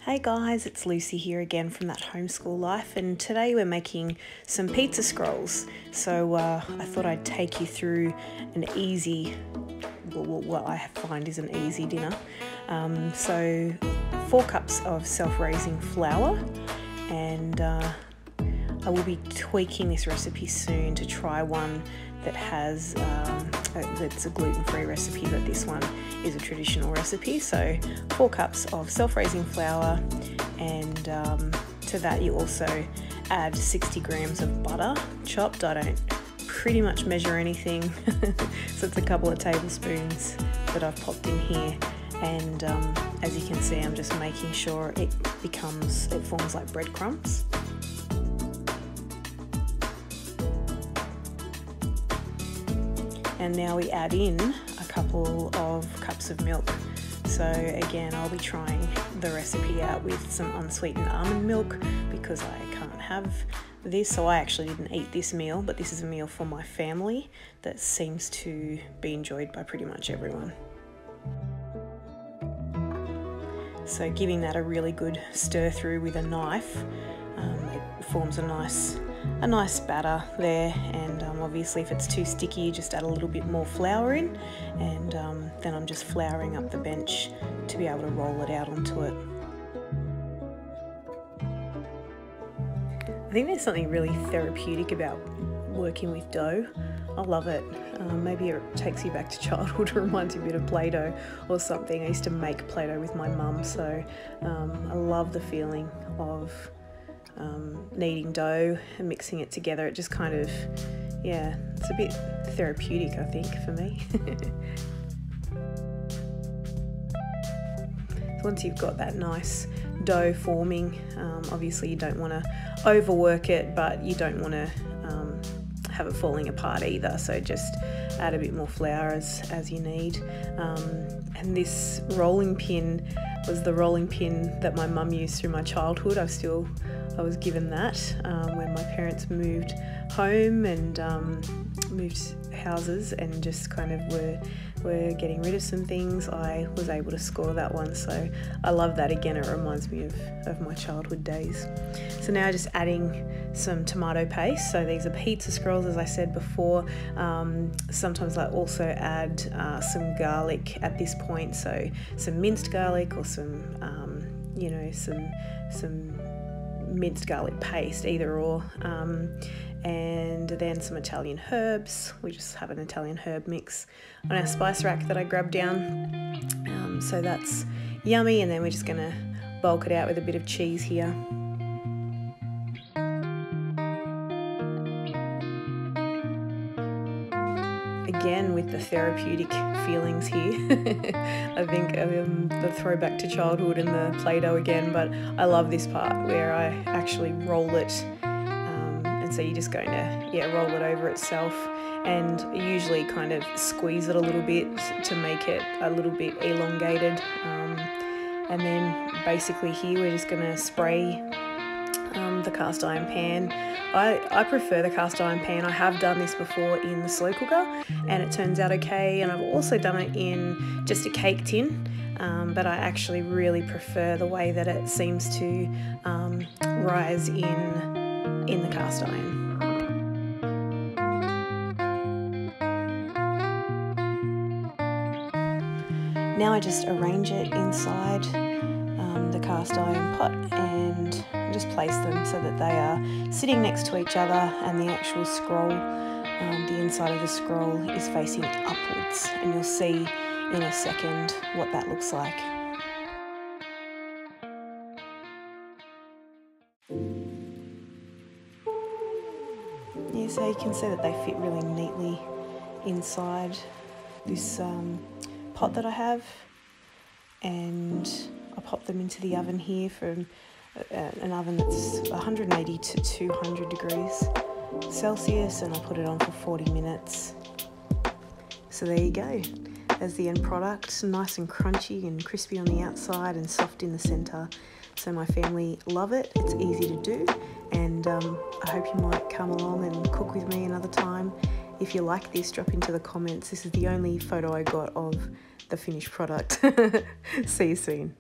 Hey guys, it's Lucy here again from That Homeschool Life, and today we're making some pizza scrolls. So I thought I'd take you through an easy, what I find is an easy dinner. So 4 cups of self-raising flour, and I will be tweaking this recipe soon to try one that has that's a gluten-free recipe, but this one is a traditional recipe. So 4 cups of self-raising flour, and to that you also add 60 grams of butter chopped. I don't pretty much measure anything so it's a couple of tablespoons that I've popped in here, and as you can see, I'm just making sure it forms like breadcrumbs. And now we add in a couple of cups of milk. So again, I'll be trying the recipe out with some unsweetened almond milk because I can't have this. So I actually didn't eat this meal, but this is a meal for my family that seems to be enjoyed by pretty much everyone. So giving that a really good stir through with a knife, it forms a nice batter there, and obviously if it's too sticky, just add a little bit more flour in, and then I'm just flouring up the bench to be able to roll it out onto it. I think there's something really therapeutic about working with dough. I love it. Maybe it takes you back to childhood or reminds you a bit of Play-Doh or something. I used to make Play-Doh with my mum, so I love the feeling of kneading dough and mixing it together. It just kind of, yeah, it's a bit therapeutic, I think, for me. Once you've got that nice dough forming, obviously you don't want to overwork it, but you don't want to have it falling apart either, so just add a bit more flour as you need. And this rolling pin was the rolling pin that my mum used through my childhood. I was given that when my parents moved home and moved houses and just kind of were getting rid of some things. I was able to score that one, so I love that. Again, it reminds me of my childhood days. So now just adding some tomato paste. So these are pizza scrolls, as I said before. Sometimes I also add some garlic at this point, so some minced garlic or some minced garlic paste, either or, and then some Italian herbs. We just have an Italian herb mix on our spice rack that I grabbed down, so that's yummy. And then we're just going to bulk it out with a bit of cheese here. Again, with the therapeutic feelings here. I think the throwback to childhood and the Play-Doh again, but I love this part where I actually roll it, and so you're just going to roll it over itself, and usually kind of squeeze it a little bit to make it a little bit elongated, and then basically here we're just going to spray the cast iron pan. I prefer the cast iron pan. I have done this before in the slow cooker and it turns out okay, and I've also done it in just a cake tin, but I actually really prefer the way that it seems to rise in the cast iron. Now I just arrange it inside the cast iron pot and just place them so that they are sitting next to each other, and the actual scroll, the inside of the scroll is facing upwards, and you'll see in a second what that looks like. Yeah, so you can see that they fit really neatly inside this pot that I have, and I pop them into the oven here from an oven that's 180 to 200 degrees Celsius, and I'll put it on for 40 minutes. So there you go. There's the end product, nice and crunchy and crispy on the outside and soft in the centre. So my family love it. It's easy to do, and I hope you might come along and cook with me another time. If you like this, drop into the comments. This is the only photo I got of the finished product. See you soon.